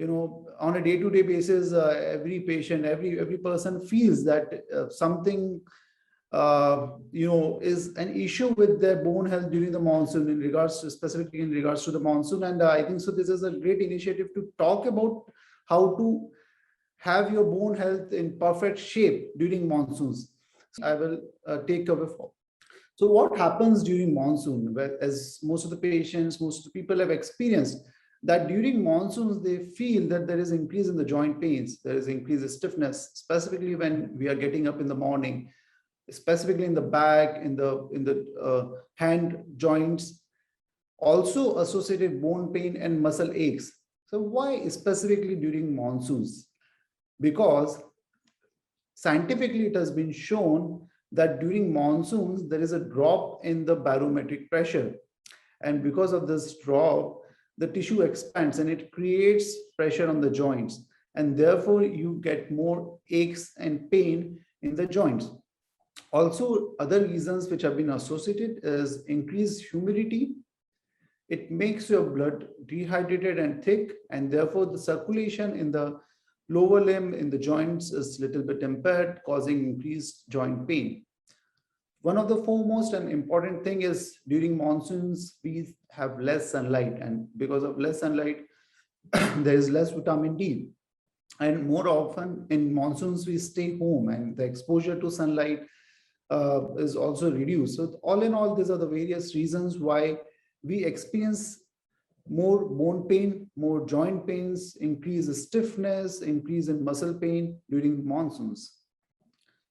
on a day-to-day basis, every patient, every person feels that something is an issue with their bone health during the monsoon, in regards to, specifically in regards to the monsoon. And I think so this is a great initiative to talk about how to have your bone health in perfect shape during monsoons. So I will take cover for. So what happens during monsoon? Well, as most of the patients, most of the people have experienced that during monsoons, they feel that there is increase in the joint pains, there is increased stiffness, specifically when we are getting up in the morning, specifically in the back, in the hand joints, also associated bone pain and muscle aches. So why specifically during monsoons? Because scientifically it has been shown that during monsoons there is a drop in the barometric pressure, and because of this drop the tissue expands and it creates pressure on the joints, and therefore you get more aches and pain in the joints. Also, other reasons which have been associated is increased humidity. It makes your blood dehydrated and thick, and therefore the circulation in the lower limb, in the joints, is a little bit impaired, causing increased joint pain. One of the foremost and important thing is during monsoons, we have less sunlight, and because of less sunlight, there is less vitamin D. And more often in monsoons, we stay home and the exposure to sunlight is also reduced. So all in all, these are the various reasons why we experience more bone pain, more joint pains, increase stiffness, increase in muscle pain during monsoons.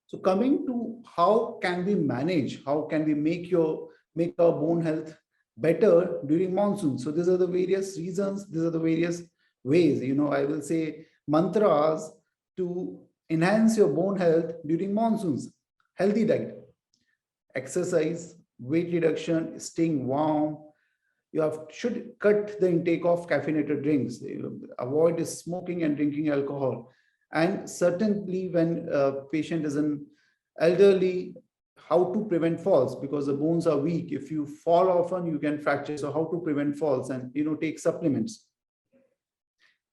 So coming to how can we manage, how can we make our bone health better during monsoon? So these are the various reasons, these are the various ways, I will say mantras to enhance your bone health during monsoons. Healthy diet, exercise, weight reduction, staying warm. You should cut the intake of caffeinated drinks, avoid smoking and drinking alcohol. And certainly when a patient is an elderly, how to prevent falls, because the bones are weak. If you fall often, you can fracture. So how to prevent falls, and take supplements.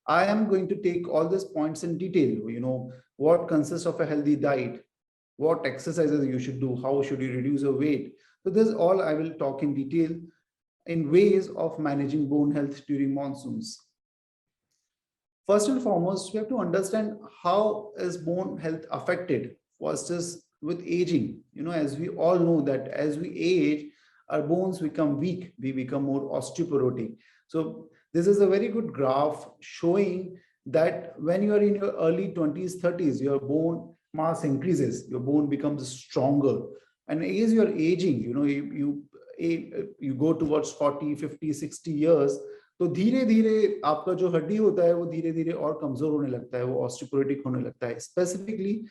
I am going to take all these points in detail, what consists of a healthy diet, what exercises you should do, how should you reduce your weight. So this all I will talk in detail in ways of managing bone health during monsoons. First and foremost, we have to understand how is bone health affected. First is with aging. As we all know that as we age, our bones become weak, we become more osteoporotic. So this is a very good graph showing that when you are in your early 20s, 30s, your bone mass increases, your bone becomes stronger. And as you are aging, you go towards 40, 50, 60 years, तो धीरे धीरे आपका जो हड्डी होता है वो धीरे धीरे और कमजोर होने लगता है, वो ऑस्टियोपोरोटिक होने लगता है. स्पेसिफिकली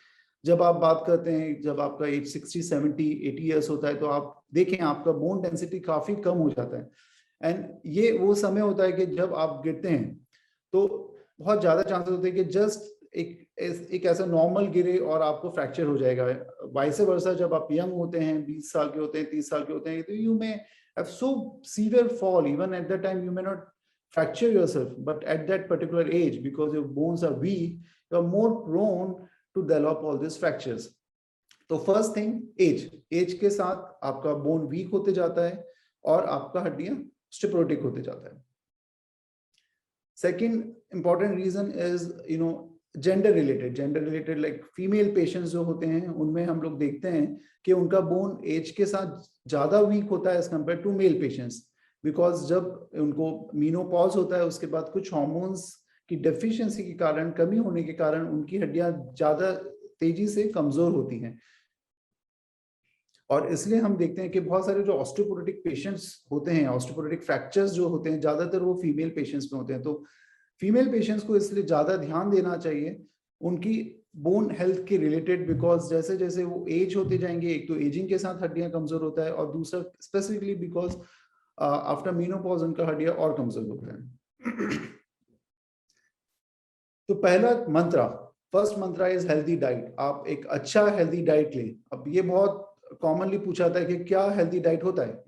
जब आप बात करते हैं, जब आपका एज 60, 70, 80 इयर्स होता है, तो आप देखें आपका बोन डेंसिटी काफी कम हो जाता है. एंड ये वो समय होता है कि जब आप गिरते हैं तो बहुत ज्यादा चांसेस होते हैं कि जस्ट एक ऐसा नॉर्मल गिरे और आपको फ्रैक्चर हो जाएगा. वाइस वर्सा जब आप यंग होते हैं, 20 साल के होते हैं, 30 साल के होते हैं, तो you may have so severe fall, even at that time you may not fracture yourself, but at that particular age, because your bones are weak, you are more prone to develop all these fractures. तो first thing as के साथ आपका bone week होते जाता है और आपका हड्डियां ऑस्टियोपोरोटिक होते जाता है. Second important reason is gender related like female patients जो होते हैं, उनमें हम लोग देखते हैं कि उनका बोन एज के साथ ज्यादा वीक होता है as compare to male patients. Because जब उनको मीनोपॉज होता है, उसके बाद कुछ हार्मोन्स की डेफिशिएंसी के कारण, कमी होने के कारण उनकी हड्डियां ज्यादा तेजी से कमजोर होती हैं. और इसलिए हम देखते हैं कि बहुत सारे जो ऑस्टियोपोरोटिक पेशेंट्स होते हैं, ऑस्टियोपोरोटिक फ्रैक्चर्स जो होते हैं, ज्यादातर वो फीमेल पेशेंट्स में होते हैं. तो फीमेल पेशेंट्स को इसलिए ज्यादा ध्यान देना चाहिए उनकी बोन हेल्थ के रिलेटेड, बिकॉज जैसे जैसे वो एज होते जाएंगे, एक तो एजिंग के साथ हड्डियां कमजोर होता है, और दूसरा स्पेसिफिकली बिकॉज आफ्टर मीनोपॉज उनका हड्डियां और कमजोर होता है. तो पहला मंत्रा, first mantra is healthy diet. आप एक अच्छा हेल्दी डाइट लें. अब ये बहुत कॉमनली पूछा जाता है कि क्या हेल्दी डाइट होता है.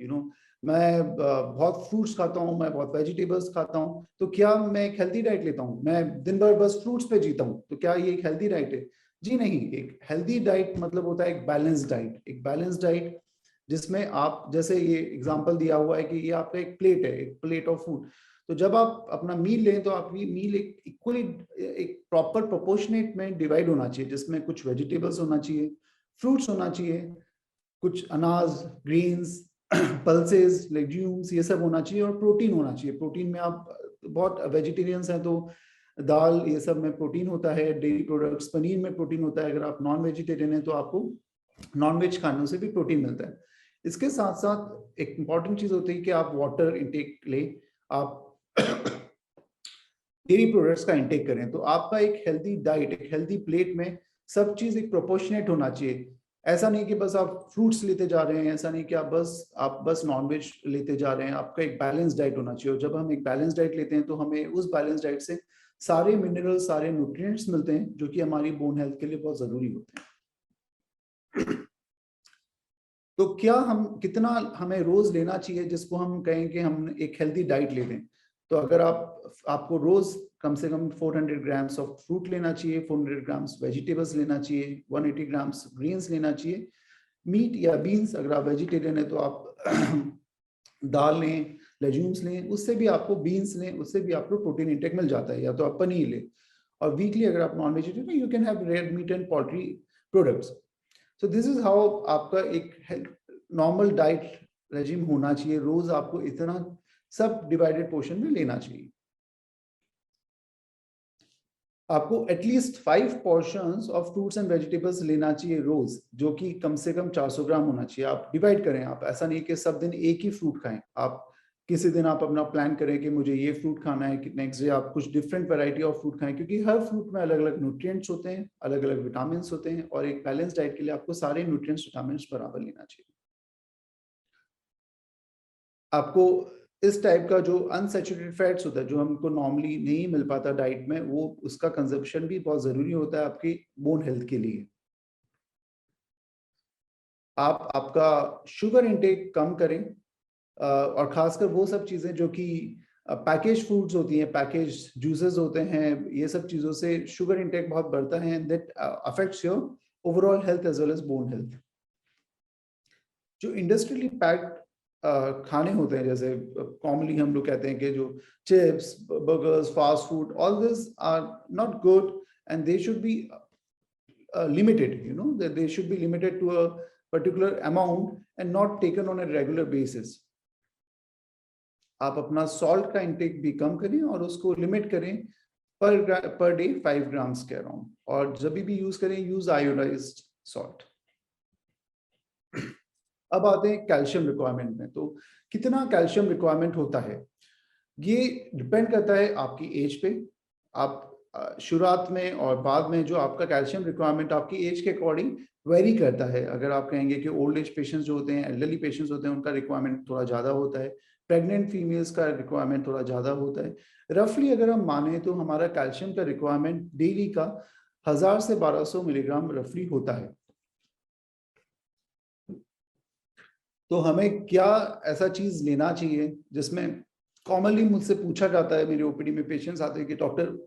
मैं बहुत फ्रूट्स खाता हूँ, मैं बहुत वेजिटेबल्स खाता हूँ, तो क्या मैं एक हेल्दी डाइट लेता हूँ? मैं दिन भर बस फ्रूट्स पे जीता हूँ, तो क्या ये एक हेल्दी डाइट है? जी नहीं। एक हेल्दी डाइट मतलब होता है एक बैलेंस डाइट। एक बैलेंस डाइट जिसमें आप, जैसे ये एग्जांपल दिया हुआ है कि ये आपका एक प्लेट है, एक प्लेट ऑफ फूड। तो जब आप अपना मील लें तो आपकी मील एक इक्वली, एक प्रॉपर प्रोपोर्शनेट में डिवाइड होना चाहिए, जिसमें कुछ वेजिटेबल्स होना चाहिए, फ्रूट्स होना चाहिए, कुछ अनाज, ग्रेन्स, पल्सेस, लेग्यूम्स, ये सब होना चाहिए, और प्रोटीन होना चाहिए। प्रोटीन में आप बहुत वेजिटेरियंस हैं तो दाल, ये सब में प्रोटीन होता है, डेयरी प्रोडक्ट्स, पनीर में प्रोटीन होता है। अगर आप नॉन वेजिटेरियन हैं तो आपको नॉन वेज खाने से भी प्रोटीन मिलता है। इसके साथ साथ एक इंपॉर्टेंट चीज होती है कि आप वाटर इंटेक लें, आप डेयरी प्रोडक्ट्स का इंटेक करें। तो आपका एक हेल्दी डाइट, एक हेल्दी प्लेट में सब चीज एक प्रोपोर्शनेट होना चाहिए। ऐसा नहीं कि बस आप फ्रूट्स लेते जा रहे हैं, ऐसा नहीं कि आप बस नॉनवेज लेते जा रहे हैं। आपका एक बैलेंस डाइट होना चाहिए, और जब हम एक बैलेंस डाइट लेते हैं तो हमें उस बैलेंस डाइट से सारे मिनरल्स, सारे न्यूट्रिएंट्स मिलते हैं, जो कि हमारी बोन हेल्थ के लिए बहुत जरूरी होते हैं। तो क्या हम, कितना हमें रोज लेना चाहिए जिसको हम कहें कि हम एक हेल्दी डाइट ले लें? तो अगर आपको रोज कम से कम 400 ग्राम्स ऑफ फ्रूट लेना चाहिए, 400 ग्राम्स वेजिटेबल्स लेना चाहिए, 180 ग्राम्स ग्रीन्स लेना चाहिए। मीट या बीन्स, अगर आप वेजिटेरियन है तो आप दाल लें, लेज्यूम्स लें, उससे भी आपको, बीन्स लें, उससे भी आपको प्रोटीन इंटेक मिल जाता है। या तो आप पनीर लें, और वीकली अगर आप non vegetarian, you can have red meat and poultry products. So this is how आपका एक नॉर्मल डाइट रेजिम होना चाहिए। रोज आपको इतना सब डिवाइडेड पोर्शन में लेना चाहिए। आपको at least 5 portions of fruits and vegetables लेना चाहिए रोज, जो कि कम से कम 400 ग्राम होना चाहिए। आप डिवाइड करें, आप ऐसा नहीं कि सब दिन एक ही फ्रूट खाएं। आप किसी दिन आप अपना प्लान करें कि मुझे ये फ्रूट खाना है, कि नेक्स्ट डे आप कुछ डिफरेंट वैरायटी ऑफ फ्रूट खाएं, क्योंकि हर फ्रूट में अलग अलग न्यूट्रिएंट्स होते हैं, अलग अलग विटामिन होते हैं, और एक बैलेंस डाइट के लिए आपको सारे न्यूट्रिएंट्स, विटामिन बराबर लेना चाहिए। आपको इस टाइप का जो अनसैचुरेटेड फैट्स होता है, जो हमको नॉर्मली नहीं मिल पाता डाइट में, वो उसका कंजप्शन भी बहुत जरूरी होता है आपकी बोन हेल्थ के लिए। आप आपका शुगर इंटेक कम करें, और खासकर वो सब चीजें जो कि पैकेज फूड्स होती हैं, पैकेज जूसेस होते हैं, ये सब चीजों से शुगर इंटेक बहुत बढ़ता है, and that affects your overall health as well as bone health. जो इंडस्ट्रियली पैक्ड खाने होते हैं, जैसे कॉमनली हम लोग कहते हैं कि जो chips, burgers, fast food, all this are not good, and they should be limited, they should be limited to a particular amount and not taken on a regular basis. आप अपना सॉल्ट का intake भी कम करें और उसको limit करें, per day 5 grams के around, और जब भी यूज करें, यूज आयोडाइज्ड सॉल्ट। अब आते हैं कैल्शियम रिक्वायरमेंट में। तो कितना कैल्शियम रिक्वायरमेंट होता है, ये डिपेंड करता है आपकी एज पे। आप शुरुआत में और बाद में जो आपका कैल्शियम रिक्वायरमेंट आपकी एज के अकॉर्डिंग वेरी करता है। अगर आप कहेंगे कि ओल्ड एज पेशेंट्स जो होते हैं, एल्डरली पेशेंट्स होते हैं, उनका रिक्वायरमेंट थोड़ा ज़्यादा होता है। प्रेग्नेंट फीमेल्स का रिक्वायरमेंट थोड़ा ज़्यादा होता है। रफली अगर हम माने तो हमारा कैल्शियम का रिक्वायरमेंट डेली का 1000 से 1200 मिलीग्राम रफली होता है। तो हमें क्या ऐसा चीज लेना चाहिए जिसमें, कॉमनली मुझसे पूछा जाता है, मेरे ओपीडी में पेशेंट्स आते हैं कि डॉक्टर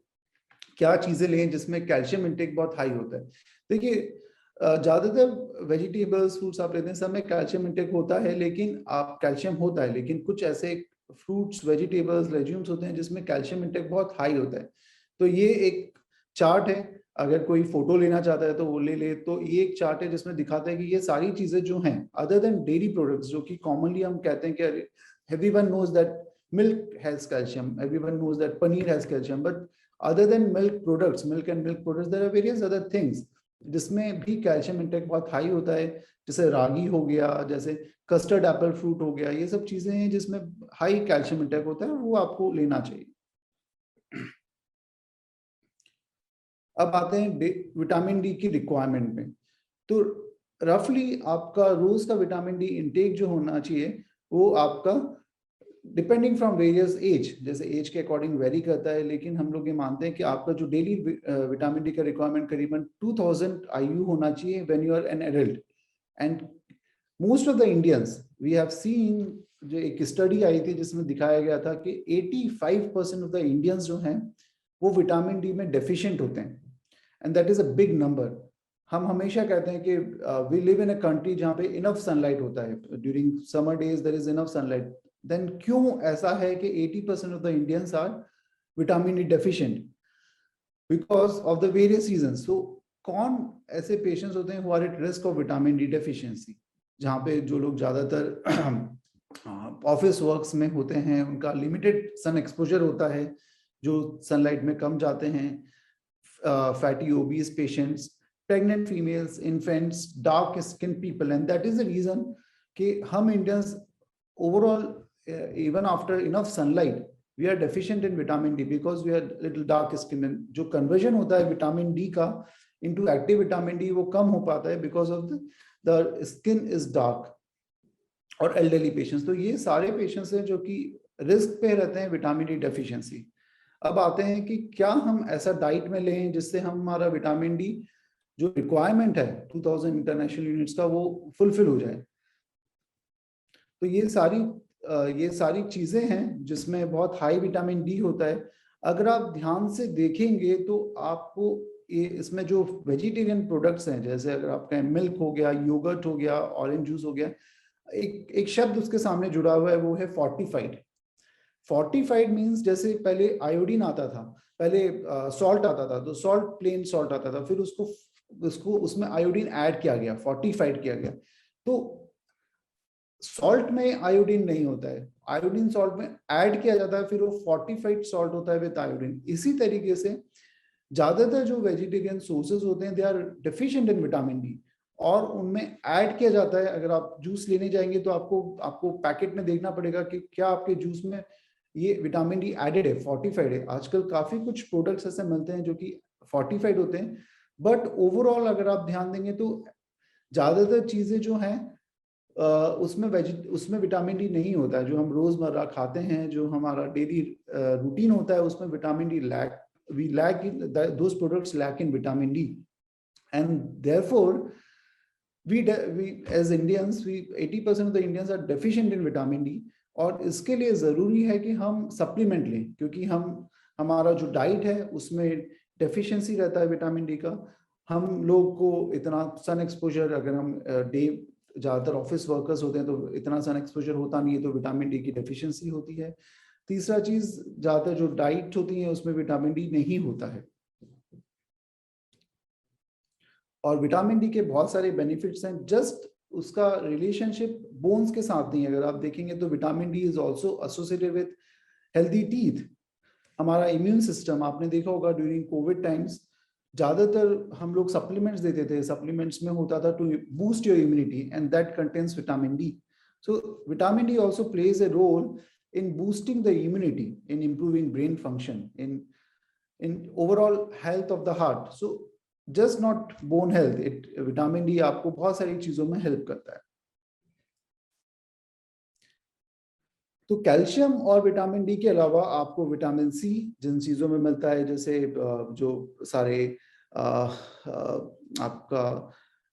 क्या चीजें लें जिसमें कैल्शियम इंटेक बहुत हाई होता है। देखिए, ज्यादातर वेजिटेबल्स, फ्रूट्स आप लेते हैं, सब में कैल्शियम इंटेक होता है, लेकिन आप कैल्शियम होता है, लेकिन कुछ ऐसे फ्रूट्स, वेजिटेबल्स, लेज्यूम्स होते हैं जिसमें कैल्शियम इंटेक बहुत हाई होता है। तो ये एक चार्ट है, अगर कोई फोटो लेना चाहता है तो वो ले ले। तो ये एक चार्ट है जिसमें दिखाता है कि ये सारी चीजें जो हैं, अदर देन डेयरी प्रोडक्ट्स, जो कि कॉमनली हम कहते हैं कि everyone knows that milk has calcium, everyone knows that paneer has calcium, but other than milk products, milk and milk products, there are various other things जिसमें भी कैल्शियम इंटेक बहुत high होता है। जैसे रागी हो गया, जैसे कस्टर्ड एप्पल फ्रूट हो गया, ये सब चीजें हैं जिसमें हाई कैल्शियम इंटेक होता है, वो आपको लेना चाहिए। अब आते हैं विटामिन डी की रिक्वायरमेंट में। तो रफली आपका रोज का विटामिन डी इंटेक जो होना चाहिए, वो आपका डिपेंडिंग फ्रॉम वेरियस एज, जैसे एज के अकॉर्डिंग वेरी करता है, लेकिन हम लोग ये मानते हैं कि आपका जो डेली विटामिन डी का रिक्वायरमेंट करीबन 2000 IU होना चाहिए when you are an adult. And most of the Indians we have seen जो एक स्टडी आई थी जिसमें दिखाया गया था कि 85% ऑफ द इंडियंस जो हैं वो विटामिन डी में डेफिशिएंट होते हैं, and that is a big number. हम हमेशा कहते हैं कि we live in a country जहाँ पे इनफ सनलाइट होता है, during summer days there is enough sunlight, then क्यों ऐसा है कि 80% of the Indians are vitamin D deficient because of the various reasons. So कौन ऐसे पेशेंट्स होते हैं who are at risk of vitamin D deficiency, जहाँ पे जो लोग ज्यादातर ऑफिस वर्क्स में होते हैं, उनका लिमिटेड सन एक्सपोजर होता है, जो सनलाइट में कम जाते हैं, fatty obese patients, pregnant females, infants, dark skin people, and that is the reason कि हम Indians overall even after enough sunlight we are deficient in vitamin D because we are little dark skin. जो conversion होता है vitamin D का into active vitamin D वो कम हो पाता है because of the skin is dark. और एल्डरली पेशेंट्स, तो ये सारे पेशेंट्स हैं जो कि रिस्क पे रहते हैं विटामिन डी डेफिशिएंसी। अब आते हैं कि क्या हम ऐसा डाइट में लें जिससे हमारा विटामिन डी जो रिक्वायरमेंट है 2000 इंटरनेशनल यूनिट्स का वो फुलफिल हो जाए। तो ये सारी चीजें हैं जिसमें बहुत हाई विटामिन डी होता है। अगर आप ध्यान से देखेंगे तो आपको ये इसमें जो वेजिटेरियन प्रोडक्ट्स हैं, जैसे अगर आपका मिल्क हो गया, योगर्ट हो गया, ऑरेंज जूस हो गया, एक शब्द उसके सामने जुड़ा हुआ है, वो है फोर्टिफाइड। फोर्टिफाइड मींस जैसे पहले आयोडीन आता था, पहले सॉल्ट आता था, तो सॉल्ट प्लेन सॉल्ट आता था, फिर उसको उसमें आयोडीन ऐड किया गया, फोर्टिफाइड किया गया। तो सॉल्ट में आयोडीन नहीं होता है, आयोडीन सॉल्ट में ऐड किया जाता है, फिर वो फोर्टिफाइड सॉल्ट होता है विद आयोडीन। इसी तरीके से ज्यादातर जो वेजिटेरियन सोर्सेज होते हैं they are deficient in vitamin D, और उनमें ऐड किया जाता है। अगर आप जूस लेने जाएंगे तो आपको पैकेट में देखना पड़ेगा कि क्या आपके जूस में ये विटामिन डी एडेड है, फोर्टिफाइड है। आजकल काफी कुछ प्रोडक्ट्स ऐसे मिलते हैं जो कि फोर्टिफाइड होते हैं, बट ओवरऑल अगर आप ध्यान देंगे तो ज्यादातर चीजें जो हैं उसमें विटामिन डी नहीं होता है। जो हम रोजमर्रा खाते हैं, जो हमारा डेली रूटीन होता है, उसमें vitamin D we lack in those products lack in vitamin D, and therefore we as Indians, 80% of the Indians are deficient in vitamin D। और इसके लिए जरूरी है कि हम सप्लीमेंट लें, क्योंकि हमारा जो डाइट है उसमें डेफिशिएंसी रहता है विटामिन डी का। हम लोग को इतना सन एक्सपोजर, अगर हम डे ज्यादातर ऑफिस वर्कर्स होते हैं तो इतना सन एक्सपोजर होता नहीं है, तो विटामिन डी की डेफिशिएंसी होती है। तीसरा चीज, ज्यादातर जो डाइट होती है उसमें विटामिन डी नहीं होता है। और विटामिन डी के बहुत सारे बेनिफिट्स हैं, जस्ट उसका रिलेशनशिप बोन्स के साथ नहीं है। अगर आप देखेंगे तो vitamin D is also associated with healthy teeth. हमारा इम्यून सिस्टम, आपने देखा होगा ड्यूरिंग कोविड टाइम्स ज्यादातर हम लोग सप्लीमेंट्स देते थे, सप्लीमेंट्स में होता था to boost your immunity and that contains vitamin D. So vitamin D also plays a role in boosting the immunity, in improving brain function, in overall health of the heart. So just not bone health, vitamin D आपको बहुत सारी चीजों में help करता है। तो calcium और vitamin D के अलावा आपको विटामिन सी जिन चीजों में मिलता है, जैसे जो सारे आपका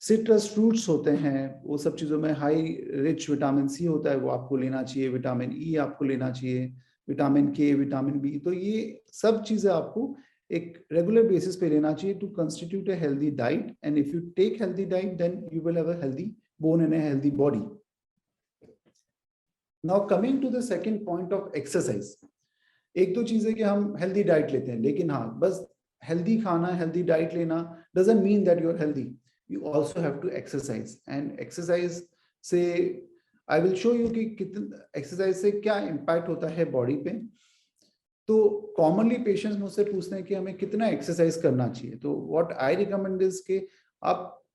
सिट्रस फ्रूट्स होते हैं, वो सब चीज़ों में हाई रिच विटामिन सी होता है, वो आपको लेना चाहिए। विटामिन ई आपको लेना चाहिए, विटामिन के, विटामिन बी। तो ये सब चीज़ें आपको एक रेगुलर बेसिस पे लेना चाहिए to constitute a healthy diet, and if you take healthy diet then you will have a healthy bone and a healthy body. Now coming to the second point of exercise. एक तो चीज़ है कि हम healthy diet लेते हैं, लेकिन हाँ, बस हेल्दी खाना, हेल्दी डाइट लेना doesn't mean that you are healthy. You also have to exercise, and exercise से I will show you कि कितना एक्सरसाइज से क्या इम्पैक्ट होता है बॉडी पे। तो कॉमनली पेशेंट्स मुझसे पूछते हैं कि हमें कितना एक्सरसाइज करना चाहिए। तो व्हाट आई रिकमेंड इज कि आप,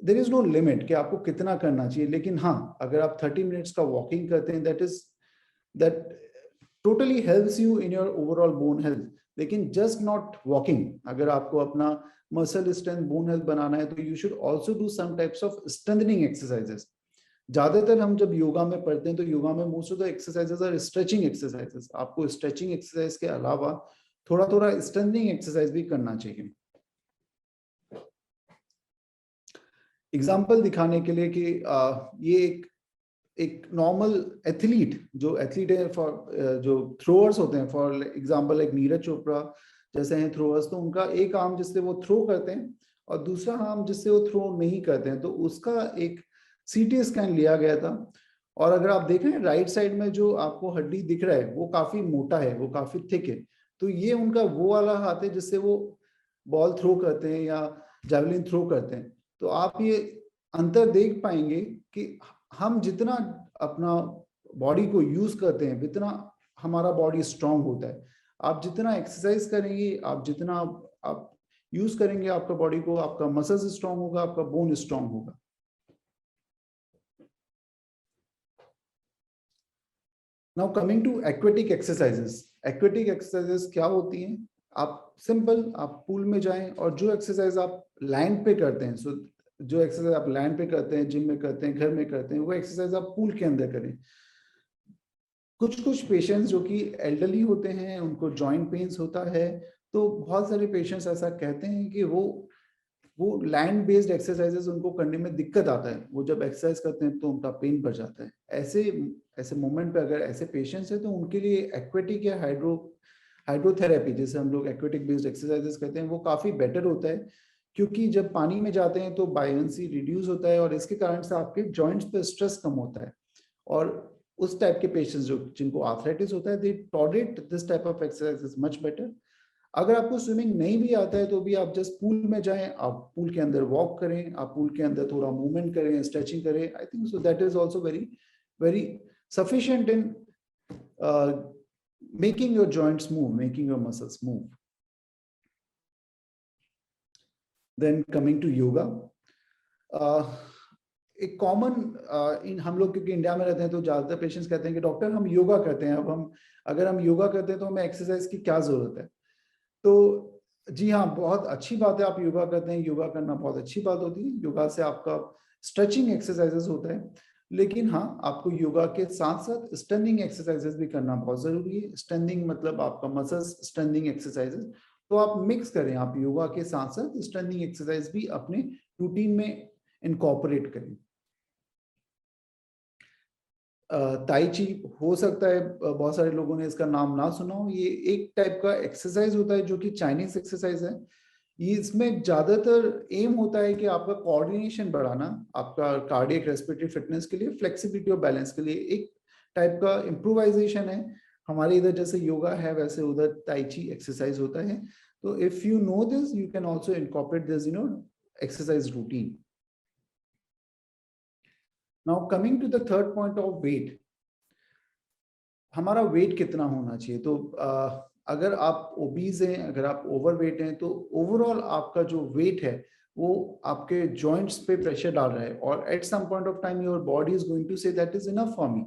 देयर इज नो लिमिट कि आपको कितना करना चाहिए, लेकिन हाँ, अगर आप 30 मिनट्स का वॉकिंग करते हैं that totally helps you in your overall bone health. लेकिन जस्ट नॉट वॉकिंग, अगर आपको अपना मसल स्ट्रेंथ, बोन हेल्थ बनाना है, तो you should also do some types of strengthening exercises. ज्यादातर हम जब योगा में पढ़ते हैं तो योगा में most of the exercises are stretching exercises. आपको स्ट्रेचिंग एक्सरसाइज के अलावा थोड़ा थोड़ा स्ट्रेंथनिंग एक्सरसाइज भी करना चाहिए। एग्जाम्पल दिखाने के लिए कि ये एक एक नॉर्मल एथलीट जो एथलीट है फॉर जो थ्रोअर्स होते हैं, फॉर एग्जांपल एक नीरज चोपड़ा जैसे हैं थ्रोअर्स, तो उनका एक आर्म जिससे वो थ्रो करते हैं और दूसरा आर्म जिससे वो थ्रो नहीं करते हैं, तो उसका एक सीटी स्कैन लिया गया था। और अगर आप देख रहे हैं राइट साइड में जो आपको हड्डी दिख रहा है वो काफी मोटा है, वो काफी थिक है, तो ये उनका वो वाला हाथ है जिससे वो बॉल थ्रो करते हैं या जैवलिन थ्रो करते हैं। तो आप ये अंतर देख पाएंगे कि हम जितना अपना बॉडी को यूज करते हैं उतना हमारा बॉडी स्ट्रांग होता है। आप जितना एक्सरसाइज करेंगे, आप जितना आप यूज करेंगे आपका बॉडी को, आपका मसल्स स्ट्रांग होगा, आपका बोन स्ट्रांग होगा। Now coming to aquatic exercises. Aquatic exercises क्या होती हैं? आप सिंपल आप पूल में जाएं और जो एक्सरसाइज आप लैंड पे करते हैं, सो जो एक्सरसाइज आप लैंड पे करते हैं, जिम में करते हैं, घर में करते हैं, वो एक्सरसाइज आप पूल के अंदर करें। कुछ कुछ पेशेंट्स जो कि एल्डरली होते हैं, उनको जॉइंट पेन्स होता है, तो बहुत सारे पेशेंट्स ऐसा कहते हैं कि वो लैंड बेस्ड एक्सरसाइजेस उनको करने में दिक्कत आता है, वो जब एक्सरसाइज करते हैं तो उनका पेन बढ़ जाता है। ऐसे ऐसे मोमेंट पे अगर ऐसे पेशेंट्स हैं तो उनके लिए एक्वेटिक या हाइड्रोथेरेपी, जैसे हम लोग एक्वेटिक बेस्ड एक्सरसाइजेस करते हैं, वो काफी बेटर होता है, क्योंकि जब पानी में जाते हैं तो बायोंसी रिड्यूस होता है और इसके कारण से आपके जॉइंट्स पे स्ट्रेस कम होता है। और उस टाइप के पेशेंट्स जो जिनको आर्थराइटिस होता है, दे tolerate this type of exercise much better. अगर आपको स्विमिंग नहीं भी आता है तो भी आप जस्ट पूल में जाएं, आप पूल के अंदर वॉक करें, आप पूल के अंदर थोड़ा मूवमेंट करें, स्ट्रेचिंग करें। आई think so that is also very very sufficient in making your joints move, making your muscles move. Then coming to yoga, एक कॉमन इन हम लोग क्योंकि इंडिया में रहते हैं तो ज्यादातर पेशेंट्स कहते हैं कि डॉक्टर हम योगा करते हैं, अब हम अगर हम योगा करते हैं तो हमें एक्सरसाइज की क्या जरूरत है? तो जी हाँ, बहुत अच्छी बात है आप योगा करते हैं, योगा करना बहुत अच्छी बात होती है, योगा से आपका स्ट्रेचिंग एक्सरसाइजेस होता है। लेकिन हाँ, आपको योगा के साथ साथ स्ट्रेंथनिंग एक्सरसाइजेस भी करना बहुत जरूरी है। स्ट्रेंथनिंग मतलब आपका मसल्स स्ट्रेंथनिंग एक्सरसाइजेस, तो आप मिक्स करें, आप योगा के साथ साथ स्ट्रेंथनिंग एक्सरसाइज भी अपने रूटीन में इनकॉर्पोरेट करें। ताई ची हो सकता है बहुत सारे लोगों ने इसका नाम ना सुना हो, ये एक टाइप का एक्सरसाइज होता है जो कि चाइनीज एक्सरसाइज है। ये इसमें ज्यादातर एम होता है कि आपका कोऑर्डिनेशन बढ़ाना, आपका कार्डियक रेस्पिरेटरी फिटनेस के लिए, फ्लेक्सिबिलिटी और बैलेंस के लिए, एक टाइप का इम्प्रोवाइजेशन है। हमारे इधर जैसे योगा है वैसे उधर ताई ची एक्सरसाइज होता है। तो if you know this you can also incorporate this exercise routine. Now coming to the third point of weight, हमारा वेट कितना होना चाहिए? तो अगर आप ओबीज हैं, अगर आप ओवरवेट हैं, तो ओवरऑल आपका जो वेट है वो आपके जॉइंट्स पे प्रेशर डाल रहा है, और at some point of time your body is going to say that is enough for me.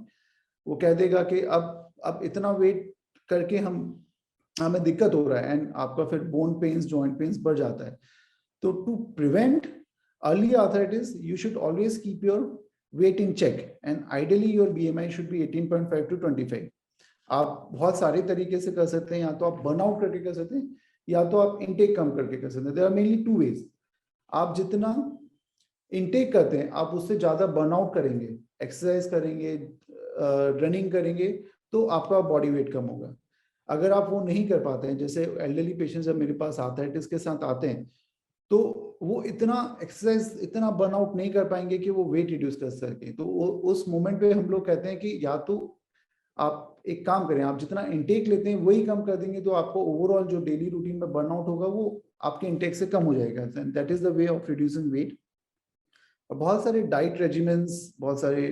वो कह देगा कि अब इतना वेट करके हमें दिक्कत हो रहा है, एंड आपका फिर बोन पेन्स, जॉइंट पेन्स बढ़ जाता है। तो to prevent early arthritis you should always keep your weight in check, and ideally your BMI should be 18.5 to 25. आप बहुत सारे तरीके से कर सकते हैं, या तो आप बर्न आउट करके कर सकते हैं या तो आप इनटेक कम करके कर सकते हैं। There are mainly two ways. आप जितना इनटेक करते हैं आप उससे ज्यादा बर्न आउट करेंगे, एक्सरसाइज करेंगे, रनिंग करेंगे, तो आपका बॉडी वेट कम होगा। अगर आप वो नहीं कर पाते हैं, जैसे एल्डरली पेशेंट्स जब मेरे पास आर्थराइटिस के साथ आते हैं तो वो इतना एक्सरसाइज, इतना बर्नआउट नहीं कर पाएंगे कि वो वेट रिड्यूस कर सके। तो उस मोमेंट पे हम लोग कहते हैं कि या तो आप एक काम करें, आप जितना इनटेक लेते हैं वही कम कर देंगे, तो आपको ओवरऑल जो डेली रूटीन में बर्नआउट होगा वो आपके इनटेक से कम हो जाएगा। That is the way of reducing weight. और बहुत सारे डाइट रेजिमेंट्स, बहुत सारे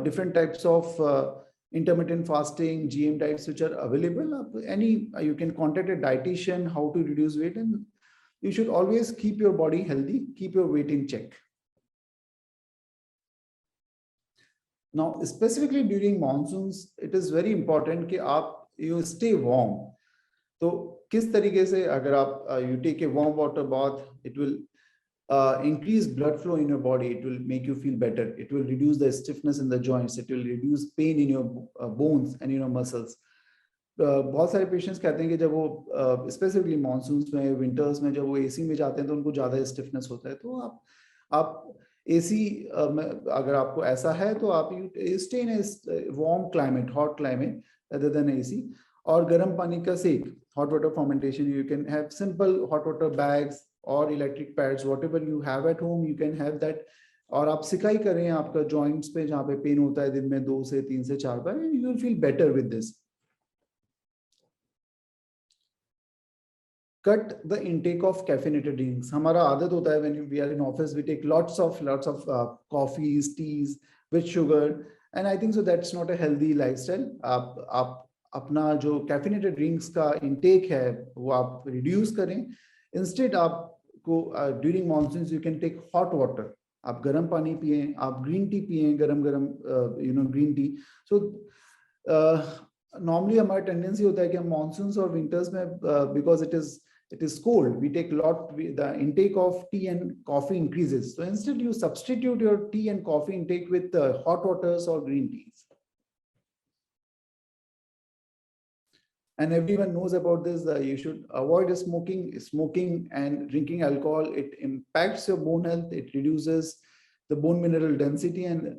different types of intermittent fasting, GM diets which are available. You can contact a dietitian how to reduce weight, and you should always keep your body healthy, keep your weight in check. Now, specifically during monsoons, it is very important कि आप you stay warm. तो किस तरीके से, अगर आप you take a warm water bath, it will increase blood flow in your body, it will make you feel better, it will reduce the stiffness in the joints, it will reduce pain in your bones and in your muscles. बहुत सारे patients कहते हैं कि जब वो specifically monsoons में, winters में जब वो एसी में जाते हैं तो उनको ज़्यादा स्टिफनेस होता है। तो आप एसी अगर आपको ऐसा है तो आप you stay in warm climate, hot climate other than AC. और गर्म पानी का सेक, hot water fermentation, you can have simple hot water bags और electric pads, whatever you have at home you can have that. और आप सिकाई करें आपका जॉइंट्स पे जहाँ पे पेन होता है दिन में 2 से 3 से 4 बार, you will feel better with this. Cut the intake of caffeinated drinks. हमारा आदत होता है when we are in office we take lots of coffees, teas with sugar, and I think so that's not a healthy lifestyle. आप अपना जो caffeinated drinks का intake है वो आप रिड्यूस करें। इंस्टेड आपको during monsoon you can take hot water, आप गर्म पानी पिए, आप ग्रीन टी पिए, गरम गरम ग्रीन टी। सो नॉर्मली हमारा टेंडेंसी होता है कि हम मानसून और विंटर्स में because it is cold, we take the intake of tea and coffee increases, so instead you substitute your tea and coffee intake with hot waters or green teas. And everyone knows about this, you should avoid smoking and drinking alcohol. It impacts your bone health, it reduces the bone mineral density and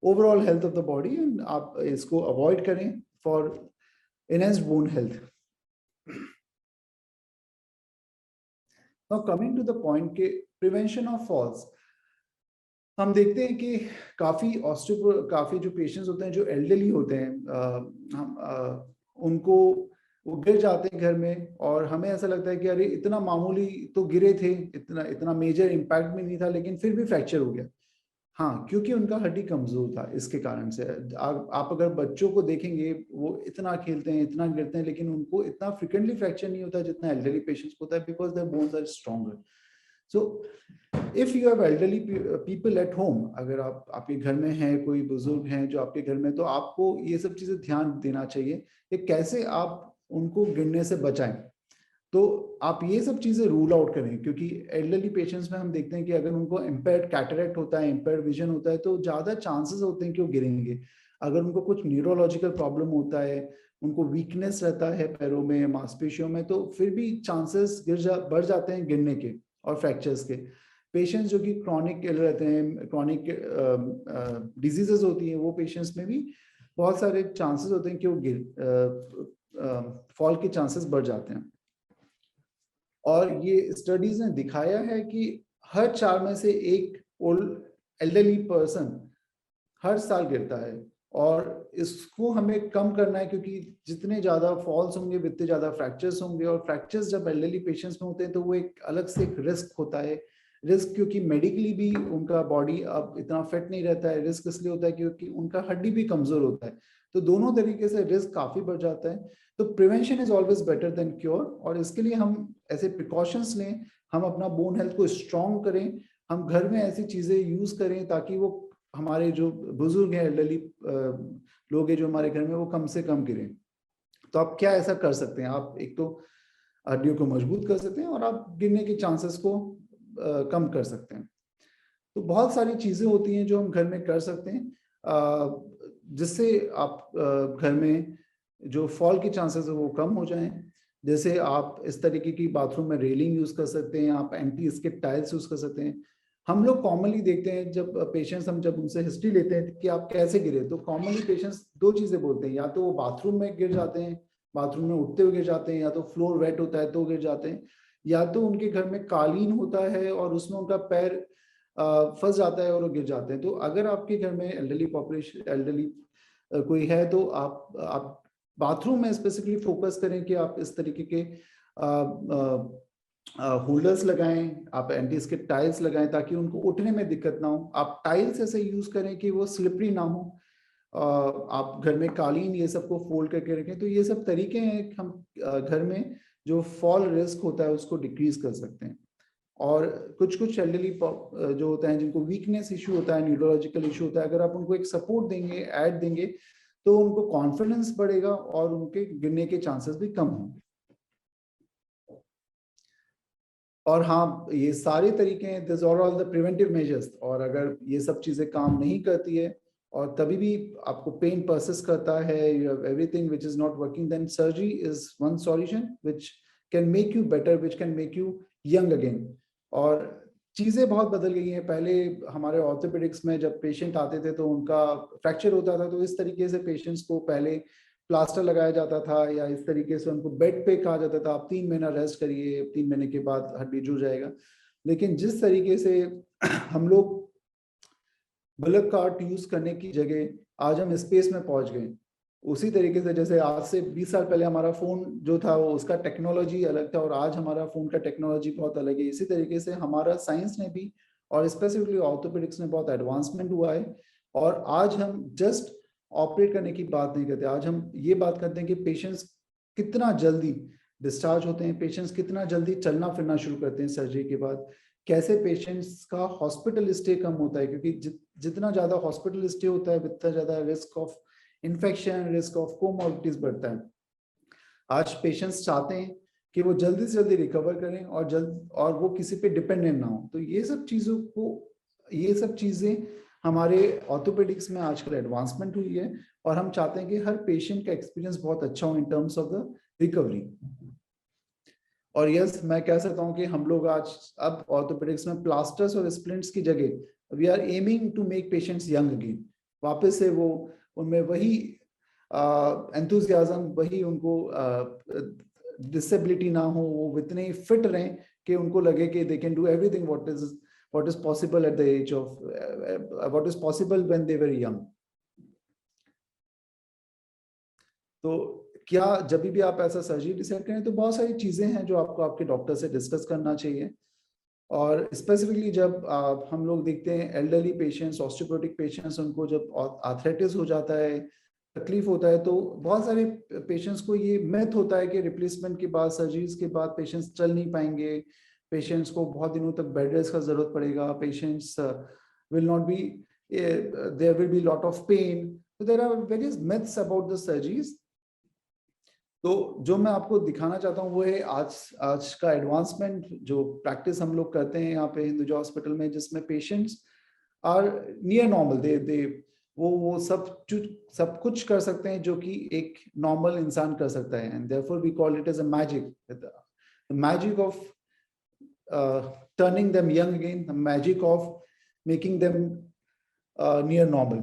overall health of the body, and आप इसको avoid करें for enhanced bone health. Now coming to the point के prevention of falls, हम देखते हैं कि काफी जो पेशेंट्स होते हैं जो एल्डरली होते हैं, उनको वो गिर जाते हैं घर में, और हमें ऐसा लगता है कि अरे इतना मामूली तो गिरे थे, इतना मेजर इम्पैक्ट भी नहीं था, लेकिन फिर भी फ्रैक्चर हो गया। हाँ, क्योंकि उनका हड्डी कमजोर था, इसके कारण से। आप अगर बच्चों को देखेंगे वो इतना खेलते हैं, इतना गिरते हैं, लेकिन उनको इतना फ्रिक्वेंटली फ्रैक्चर नहीं होता जितना एल्डरली पेशेंट्स को होता है, because their bones are stronger. So if you have elderly people at home, अगर आपके घर में हैं कोई बुजुर्ग हैं जो आपके घर में, तो आपको ये सब चीजें ध्यान देना चाहिए कि कैसे आप उनको गिरने से बचाएं। तो आप ये सब चीजें रूल आउट करें, क्योंकि एल्डरली पेशेंट्स में हम देखते हैं कि अगर उनको इम्पेयर्ड कैटरेक्ट होता है, इम्पेयर्ड विजन होता है, तो ज्यादा चांसेस होते हैं कि वो गिरेंगे। अगर उनको कुछ न्यूरोलॉजिकल प्रॉब्लम होता है, उनको वीकनेस रहता है पैरों में, मांसपेशियों में, तो फिर भी चांसेस बढ़ जाते हैं गिरने के और फ्रैक्चर्स के। पेशेंट्स जो कि क्रॉनिक रहते हैं, क्रॉनिक डिजीजेस होती हैं, वो पेशेंट्स में भी बहुत सारे चांसेस होते हैं कि वो फॉल के चांसेस बढ़ जाते हैं। और ये स्टडीज ने दिखाया है कि हर 4 में से एक ओल्ड एल्डरली पर्सन हर साल गिरता है, और इसको हमें कम करना है, क्योंकि जितने ज्यादा फॉल्स होंगे उतने ज्यादा फ्रैक्चर्स होंगे, और फ्रैक्चर्स जब एल्डरली पेशेंट्स में होते हैं तो वो एक अलग से एक रिस्क होता है। रिस्क क्योंकि मेडिकली भी उनका बॉडी अब इतना फिट नहीं रहता है, रिस्क इसलिए होता है क्योंकि उनका हड्डी भी कमजोर होता है, तो दोनों तरीके से रिस्क काफी बढ़ जाता है। तो prevention is always better than cure, और इसके लिए हम ऐसे प्रिकॉशंस लें, हम अपना बोन हेल्थ को स्ट्रॉन्ग करें, हम घर में ऐसी चीजें यूज करें ताकि वो हमारे जो बुजुर्ग हैं, एल्डरली लोग हैं जो हमारे घर में, वो कम से कम गिरें। तो आप क्या ऐसा कर सकते हैं? आप एक तो हड्डियों को मजबूत कर सकते हैं, और आप गिरने के चांसेस को कम कर सकते हैं। तो बहुत सारी चीजें होती हैं जो हम घर में कर सकते हैं जिससे आप घर में जो फॉल के चांसेस है वो कम हो जाएं। जैसे आप इस तरीके की बाथरूम में रेलिंग यूज कर सकते हैं, आप एंटी स्किड टाइल्स यूज कर सकते हैं। हम लोग कॉमनली देखते हैं जब पेशेंट्स, हम जब उनसे हिस्ट्री लेते हैं कि आप कैसे गिरे, तो कॉमनली पेशेंट्स 2 चीजें बोलते हैं, या तो वो बाथरूम में गिर जाते हैं, बाथरूम में उठते हुए गिर जाते हैं, या तो फ्लोर वेट होता है तो गिर जाते हैं, या तो उनके घर में कालीन होता है और उसमें उनका पैर फंस जाता है और वो गिर जाते हैं। तो अगर आपके घर में एल्डरली पॉपुलेशन, एल्डरली कोई है, तो आप बाथरूम में स्पेसिफिकली फोकस करें कि आप इस तरीके के होल्डर्स लगाएं, आप एंटी स्किड टाइल्स लगाएं ताकि उनको उठने में दिक्कत ना हो। आप टाइल्स ऐसे यूज करें कि वो स्लिपरी ना हो। आप घर में कालीन ये सबको फोल्ड करके रखें। तो ये सब तरीके हैं कि हम घर में जो फॉल रिस्क होता है उसको डिक्रीज कर सकते हैं। और कुछ एल्डरली जो होता है जिनको वीकनेस इशू होता है, न्यूरोलॉजिकल इशू होता है, अगर आप उनको एक सपोर्ट देंगे, ऐड देंगे, तो उनको कॉन्फिडेंस बढ़ेगा और उनके गिरने के चांसेस भी कम होंगे। और हाँ, ये सारे तरीके हैं, this are all the preventive measures. और अगर ये सब चीजें काम नहीं करती है और तभी भी आपको पेन परसिस्ट करता है, you have everything which is not working, then surgery is one solution which can make you better, which can make you young again. और चीजें बहुत बदल गई हैं। पहले हमारे ऑर्थोपेडिक्स में जब पेशेंट आते थे तो उनका फ्रैक्चर होता था, तो इस तरीके से पेशेंट्स को पहले प्लास्टर लगाया जाता था या इस तरीके से उनको बेड पे कहा जाता था, आप 3 महीना रेस्ट करिए, 3 महीने के बाद हड्डी जुड़ जाएगा। लेकिन जिस तरीके से हम लोग बल्क कार्ट यूज करने की जगह आज हम स्पेस में पहुंच गए, उसी तरीके से जैसे आज से 20 साल पहले हमारा फोन जो था वो उसका टेक्नोलॉजी अलग था और आज हमारा फोन का टेक्नोलॉजी बहुत अलग है, इसी तरीके से हमारा साइंस ने भी और स्पेसिफिकली ऑर्थोपेडिक्स में बहुत एडवांसमेंट हुआ है। और आज हम जस्ट ऑपरेट करने की बात नहीं करते, आज हम ये बात करते हैं कि पेशेंट्स कितना जल्दी डिस्चार्ज होते हैं, पेशेंट्स कितना जल्दी चलना फिरना शुरू करते हैं सर्जरी के बाद, कैसे पेशेंट्स का हॉस्पिटल स्टे कम होता है, क्योंकि जितना ज्यादा हॉस्पिटल स्टे होता है उतना ज्यादा risk of infection, risk of comorbidities बढ़ता है। आज पेशेंट्स चाहते हैं कि वो जल्दी से जल्दी रिकवर करें और वो किसी पे डिपेंडेंट ना हो। तो ये सब चीजें हमारे ऑर्थोपेडिक्स में आजकल एडवांसमेंट हुई है और हम चाहते हैं कि हर पेशेंट का एक्सपीरियंस बहुत अच्छा हो in terms of the recovery. और यस, मैं कह सकता हूं कि हम लोग आज अब ऑर्थोपेडिक्स में प्लास्टर्स और स्प्लिंट्स की जगह we are aiming to make patients young again, वापस से वो उनमें वही एंथुसियाज्म, वही उनको डिसेबिलिटी ना हो, वो इतने फिट रहें कि उनको लगे कि they can do everything what is possible at the age of what is possible when they were young. तो क्या जब भी आप ऐसा सर्जरी डिसाइड करें तो बहुत सारी चीजें हैं जो आपको आपके डॉक्टर से डिस्कस करना चाहिए। और स्पेसिफिकली जब हम लोग देखते हैं एल्डरली पेशेंट्स, ऑस्टियोपोरोटिक पेशेंट्स, उनको जब आर्थराइटिस हो जाता है, तकलीफ होता है, तो बहुत सारे पेशेंट्स को ये मिथ होता है कि रिप्लेसमेंट के बाद, सर्जरीज के बाद पेशेंट्स चल नहीं पाएंगे, पेशेंट्स को बहुत दिनों तक बेड रेस्ट का जरूरत पड़ेगा, patients will not be, there will be lot of pain. So there are various myths about the surgeries. तो जो मैं आपको दिखाना चाहता हूँ वो है आज का एडवांसमेंट, जो प्रैक्टिस हम लोग करते हैं यहाँ पे हिंदुजा हॉस्पिटल में, जिसमें पेशेंट्स आर नियर नॉर्मल, दे वो सब कुछ कर सकते हैं जो कि एक नॉर्मल इंसान कर सकता है, and therefore we call it as a magic, the magic of turning them young again, the magic of making them near normal.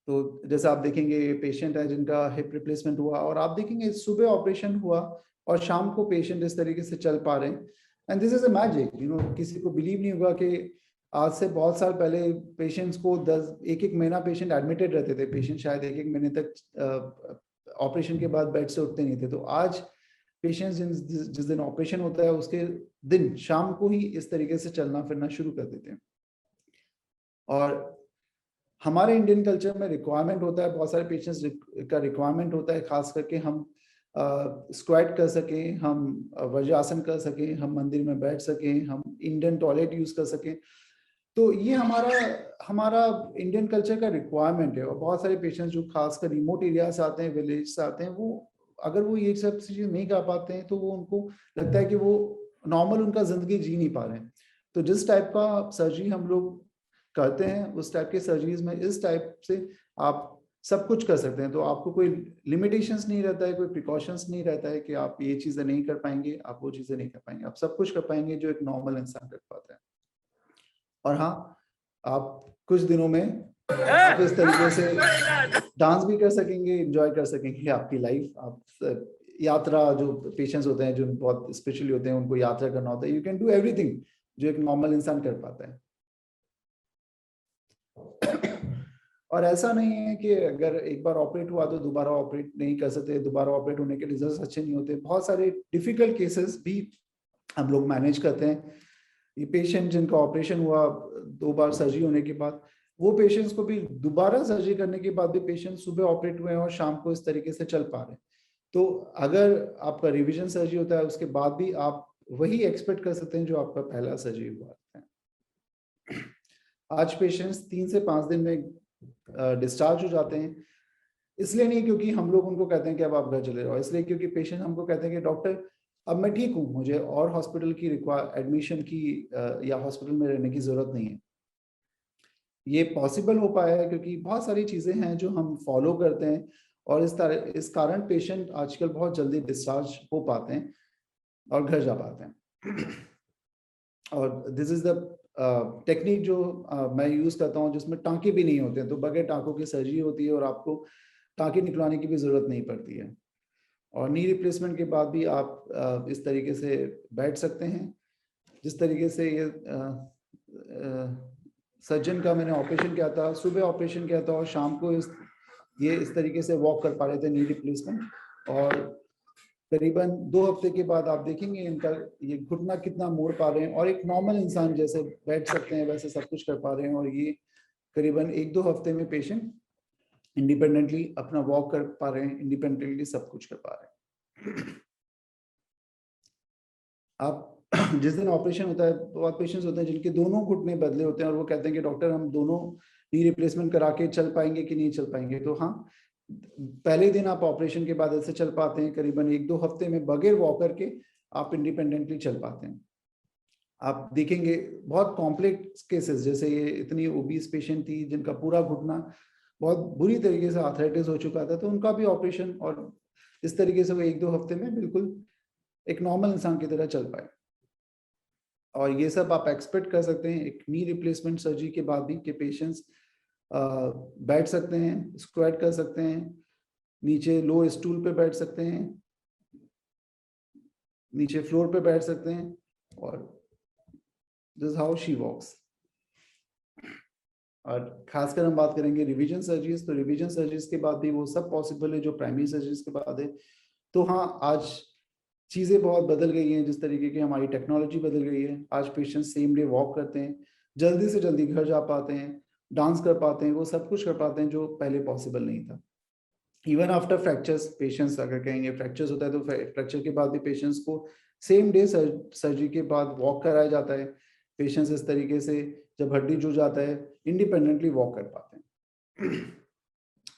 तो जैसे आप देखेंगे पेशेंट है जिनका हिप रिप्लेसमेंट हुआ और आप देखेंगे सुबह ऑपरेशन हुआ और शाम को पेशेंट इस तरीके से चल पा रहे हैं, and this is a magic. किसी को बिलीव नहीं होगा कि आज से बहुत साल पहले पेशेंट्स को एक महीना पेशेंट एडमिटेड रहते थे, पेशेंट शायद एक महीने तक ऑपरेशन के बाद बेड से उठते नहीं थे। तो आज पेशेंट्स जिस दिन ऑपरेशन होता है उसके दिन शाम को ही इस तरीके से चलना फिरना शुरू कर देते हैं। और हमारे इंडियन कल्चर में रिक्वायरमेंट होता है, बहुत सारे पेशेंट्स का रिक्वायरमेंट होता है, खास करके हम स्क्वाट कर सकें, हम वज्रासन कर सकें, हम मंदिर में बैठ सकें, हम इंडियन टॉयलेट यूज कर सकें। तो ये हमारा इंडियन कल्चर का रिक्वायरमेंट है। और बहुत सारे पेशेंट्स जो खासकर रिमोट एरिया से आते हैं, विलेज से आते हैं, वो अगर वो ये सब चीजें नहीं कर पाते हैं तो वो उनको लगता है कि वो नॉर्मल उनका जिंदगी जी नहीं पा रहे हैं। तो जिस टाइप का सर्जरी हम लोग करते हैं उस टाइप के सर्जरीज में इस टाइप से आप सब कुछ कर सकते हैं। तो आपको कोई लिमिटेशंस नहीं रहता है, कोई प्रिकॉशंस नहीं रहता है कि आप ये चीजें नहीं कर पाएंगे, आप वो चीजें नहीं कर पाएंगे, आप सब कुछ कर पाएंगे जो एक नॉर्मल इंसान कर पाता है। और हाँ, आप कुछ दिनों में आप इस तरीके से डांस भी कर सकेंगे, एंजॉय कर सकेंगे आपकी लाइफ। आप यात्रा, जो पेशेंट्स होते हैं जो बहुत स्पेशली होते हैं, उनको यात्रा करना होता है, यू कैन डू एवरीथिंग जो एक नॉर्मल इंसान कर पाता है। और ऐसा नहीं है कि अगर एक बार ऑपरेट हुआ तो दोबारा ऑपरेट नहीं कर सकते, दोबारा ऑपरेट होने के रिजल्ट्स अच्छे नहीं होते। बहुत सारे डिफिकल्ट केसेस भी हम लोग मैनेज करते हैं। ये पेशेंट जिनका ऑपरेशन हुआ 2 बार सर्जरी होने के बाद, वो पेशेंट्स को भी दोबारा सर्जरी करने के बाद भी पेशेंट सुबह ऑपरेट हुए हैं और शाम को इस तरीके से चल पा रहे हैं। तो अगर आपका रिविजन सर्जरी होता है उसके बाद भी आप वही एक्सपेक्ट कर सकते हैं जो आपका पहला सर्जरी हुआ है। आज पेशेंट्स 3 से 5 दिन में डिस्चार्ज हो जाते हैं, इसलिए नहीं क्योंकि हम लोग उनको कहते हैं कि अब आप घर चले जाओ, इसलिए क्योंकि पेशेंट हमको कहते हैं कि डॉक्टर अब मैं ठीक हूँ, मुझे और हॉस्पिटल की एडमिशन की या हॉस्पिटल में रहने की जरूरत नहीं है। ये पॉसिबल हो पाया है क्योंकि बहुत सारी चीजें हैं जो हम फॉलो करते हैं और इस कारण पेशेंट आजकल बहुत जल्दी डिस्चार्ज हो पाते हैं और घर जा पाते हैं। और दिस इज द टेक्निक जो मैं यूज करता हूँ, जिसमें टाँके भी नहीं होते हैं, तो बगैर टाँकों की सर्जरी होती है और आपको टाँके निकलवाने की भी जरूरत नहीं पड़ती है। और नी रिप्लेसमेंट के बाद भी आप इस तरीके से बैठ सकते हैं, जिस तरीके से ये सर्जन का मैंने ऑपरेशन किया था, सुबह ऑपरेशन किया था और शाम को इस तरीके से वॉक कर पा रहे थे नी रिप्लेसमेंट। और करीबन 2 हफ्ते के बाद आप देखेंगे इनका ये घुटना कितना मोड़ पा रहे हैं और एक नॉर्मल इंसान जैसे बैठ सकते हैं वैसे सब कुछ कर पा रहे हैं। और ये करीबन 1-2 हफ्ते में पेशेंट इंडिपेंडेंटली अपना वॉक कर पा रहे हैं, इंडिपेंडेंटली सब कुछ कर पा रहे हैं। आप जिस दिन ऑपरेशन होता है, बहुत पेशेंट्स होते हैं जिनके दोनों घुटने बदले होते हैं और वो कहते हैं कि डॉक्टर हम दोनों नी रिप्लेसमेंट करा के चल पाएंगे कि नहीं चल पाएंगे। तो हाँ, पहले दिन आप ऑपरेशन के बाद ऐसे चल पाते हैं, करीबन 1-2 हफ्ते में बगैर वॉकर के आप इंडिपेंडेंटली चल पाते हैं। आप देखेंगे बहुत कॉम्प्लेक्स केसेस, जैसे ये इतनी ओबीस पेशेंट थी जिनका पूरा घुटना बहुत बुरी तरीके से आर्थराइटिस हो चुका था, तो उनका भी ऑपरेशन, और इस तरीके से वो 1-2 हफ्ते में बिल्कुल एक नॉर्मल इंसान की तरह चल पाए। और ये सब आप एक्सपेक्ट कर सकते हैं एक नी रिप्लेसमेंट सर्जरी के बाद भी, कि पेशेंट्स बैठ सकते हैं, स्क्वाट कर सकते हैं, नीचे लो स्टूल पे बैठ सकते हैं, नीचे फ्लोर पे बैठ सकते हैं, और this is how she walks. और खासकर हम बात करेंगे रिवीजन सर्जरीज, तो रिवीजन सर्जरीज के बाद भी वो सब पॉसिबल है जो प्राइमरी सर्जरीज के बाद है। तो हाँ, आज चीज़ें बहुत बदल गई हैं, जिस तरीके की हमारी टेक्नोलॉजी बदल गई है। आज पेशेंट सेम डे वॉक करते हैं, जल्दी से जल्दी घर जा पाते हैं, डांस कर पाते हैं, वो सब कुछ कर पाते हैं जो पहले पॉसिबल नहीं था। इवन आफ्टर फ्रैक्चर्स, पेशेंट्स अगर कहेंगे फ्रैक्चर्स होता है तो फ्रैक्चर के बाद भी पेशेंट्स को सेम डे सर्जरी के बाद वॉक कराया जाता है। पेशेंट्स इस तरीके से जब हड्डी जुड़ जाता है इंडिपेंडेंटली वॉक कर पाते हैं।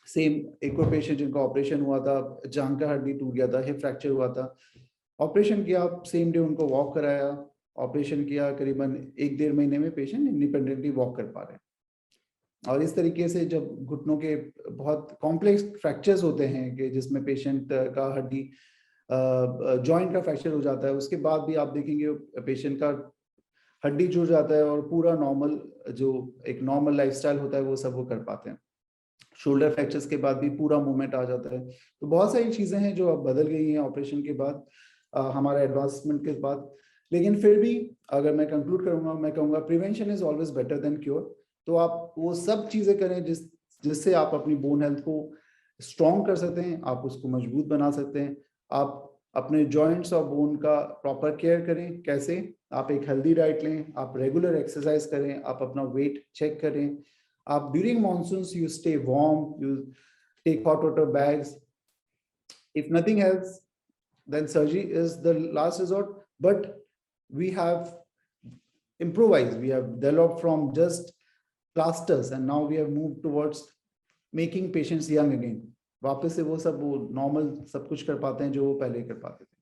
सेम एक और पेशेंट जिनका ऑपरेशन हुआ था, जांघ का हड्डी टूट गया था, हिप फ्रैक्चर हुआ था, ऑपरेशन किया, सेम डे उनको वॉक कराया, ऑपरेशन किया, करीबन 1-1.5 महीने में पेशेंट इंडिपेंडेंटली वॉक कर पा रहे हैं। और इस तरीके से जब घुटनों के बहुत कॉम्प्लेक्स फ्रैक्चर्स होते हैं कि जिसमें पेशेंट का हड्डी जॉइंट का फ्रैक्चर हो जाता है, उसके बाद भी आप देखेंगे पेशेंट का हड्डी जुड़ जाता है और पूरा नॉर्मल, जो एक नॉर्मल लाइफस्टाइल होता है वो सब वो कर पाते हैं। शोल्डर फ्रैक्चर्स के बाद भी पूरा मूवमेंट आ जाता है। तो बहुत सारी चीजें हैं जो अब बदल गई हैं ऑपरेशन के बाद, हमारा एडवांसमेंट के बाद। लेकिन फिर भी अगर मैं कंक्लूड करूंगा, मैं कहूँगा prevention is always better than cure. तो आप वो सब चीजें करें जिससे आप अपनी बोन हेल्थ को स्ट्रॉन्ग कर सकते हैं, आप उसको मजबूत बना सकते हैं। आप अपने जॉइंट्स और बोन का प्रॉपर केयर करें। कैसे? आप एक हेल्दी डाइट लें, आप रेगुलर एक्सरसाइज करें, आप अपना वेट चेक करें, आप during monsoons you stay warm, you take hot water bags. If nothing else, then surgery is the last resort. But we have improvised, we have developed from just plasters and now we have moved towards making patients young again. वापस से वो सब वो normal सब कुछ कर पाते हैं जो वो पहले कर पाते थे।